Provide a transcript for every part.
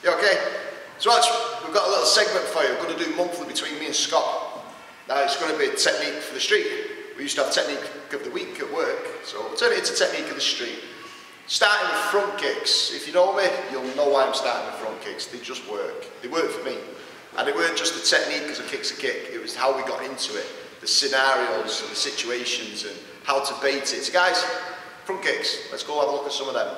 Yeah, okay. So we've got a little segment for you. We're going to do monthly between me and Scott. Now it's going to be a technique for the street. We used to have technique of the week at work, so we'll turn it into technique of the street. Starting with front kicks. If you know me, you'll know why I'm starting with front kicks. They just work. They work for me. And it weren't just the technique as a kick's a kick. It was how we got into it, the scenarios and the situations and how to bait it. So guys, front kicks. Let's go have a look at some of them.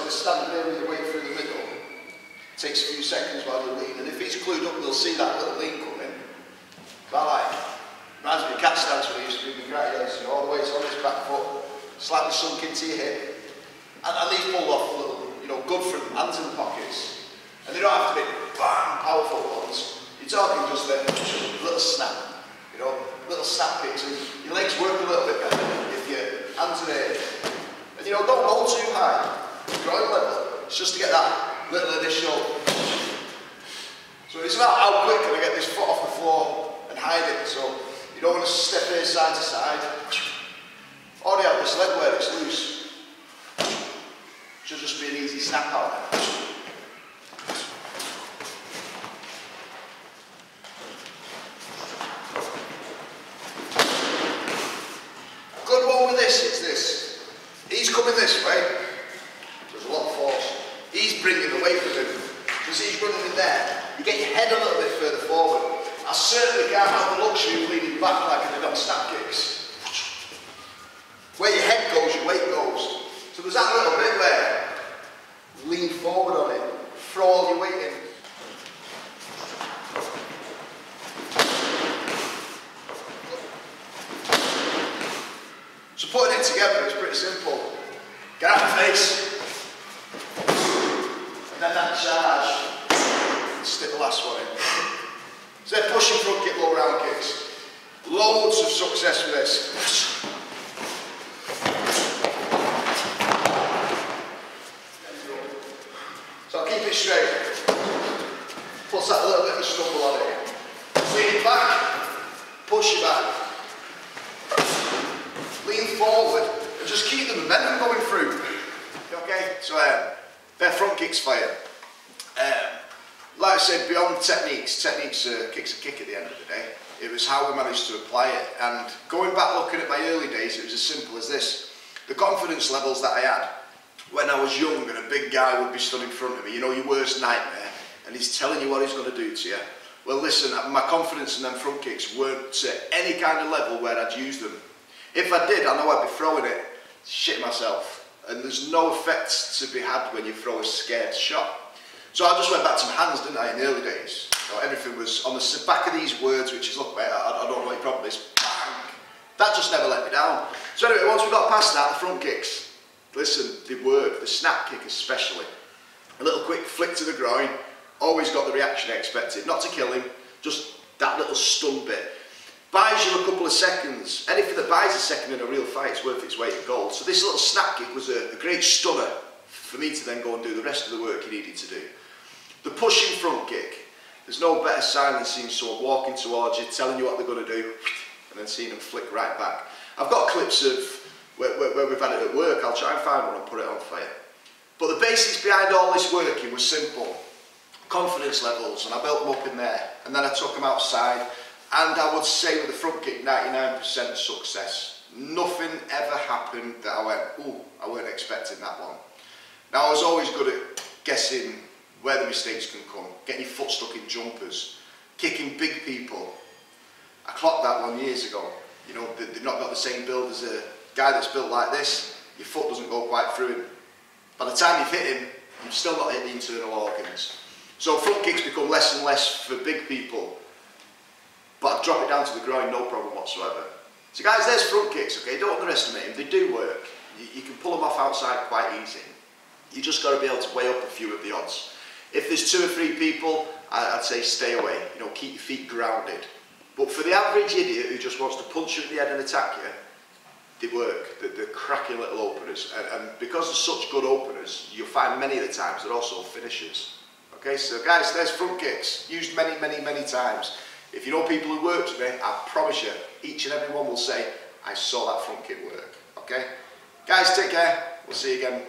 Stand there with your weight through the middle. Takes a few seconds while you lean, and if he's clued up, you'll see that little lean coming. But reminds me of cat stance when he used to do the great, so all the way on his back foot, slightly sunk into your hip, and these pulled off a little, good from hands in the pockets. And they don't have to be bang, powerful ones. You're talking just a little snap, little snap kicks, and your legs work a little bit better if your hands are there. And don't go too high. Groin level, it's just to get that little initial. So it's about how quick can I get this foot off the floor and hide it. So you don't want to step here side to side. Already have this leg where it's loose. Should just be an easy snap out there. A good one with this is this. He's coming this way. A lot of force. He's bringing the weight with him. Because he's running in there. You get your head a little bit further forward. I certainly can't have the luxury of leaning back like I did on snap kicks. Where your head goes, your weight goes. So there's that little bit where you lean forward on it, throw all your weight in. So putting it together is pretty simple. Get out the face. And then that charge, stick the last one in. So they're pushing front kick, low round kicks. Loads of success with this. So I'll keep it straight. Plus that little bit of a stumble on it. Lean it back, push it back. Lean forward, and just keep the momentum going through. Okay, so they're front kicks for you. Like I said, beyond techniques kick's a kick at the end of the day. It was how we managed to apply it. And going back looking at my early days, it was as simple as this. The confidence levels that I had when I was young and a big guy would be stood in front of me, your worst nightmare, and he's telling you what he's going to do to you. Well listen, my confidence in them front kicks weren't to any kind of level where I'd use them. If I did, I know I'd be throwing it, shit myself. And there's no effect to be had when you throw a scared shot. So I just went back to my hands, didn't I, in the early days. Everything was on the back of these words, which is, look mate, I don't know what your problem is, bang! That just never let me down. So anyway, once we got past that, the front kicks, listen, they work, the snap kick especially. A little quick flick to the groin, always got the reaction I expected. Not to kill him, just that little stun bit. Buys you a couple of seconds. Anything that buys a second in a real fight is worth its weight in gold. So this little snap kick was a great stunner for me to then go and do the rest of the work you needed to do. The pushing front kick, there's no better sign than seeing someone walking towards you, telling you what they're going to do, and then seeing them flick right back. I've got clips of where we've had it at work. I'll try and find one and put it on for you. But the basics behind all this working was simple. Confidence levels, and I built them up in there, and then I took them outside. And I would say with the front kick, 99% success. Nothing ever happened that I went, ooh, I weren't expecting that one. Now I was always good at guessing where the mistakes can come, getting your foot stuck in jumpers, kicking big people. I clocked that one years ago. They've not got the same build as a guy that's built like this. Your foot doesn't go quite through him. By the time you've hit him, you've still not hit the internal organs. So front kicks become less and less for big people. But I drop it down to the groin, no problem whatsoever. So guys, there's front kicks, okay? Don't underestimate them, they do work. You can pull them off outside quite easy. You just got to be able to weigh up a few of the odds. If there's 2 or 3 people, I'd say stay away, you know, keep your feet grounded. But for the average idiot who just wants to punch you in the head and attack you, they work, they're cracking little openers. And because they're such good openers, you'll find many of the times they're also finishers. Okay, so guys, there's front kicks, used many, many, many times. If you know people who worked with me, I promise you, each and every one will say, I saw that front kick work. Okay? Guys, take care. We'll see you again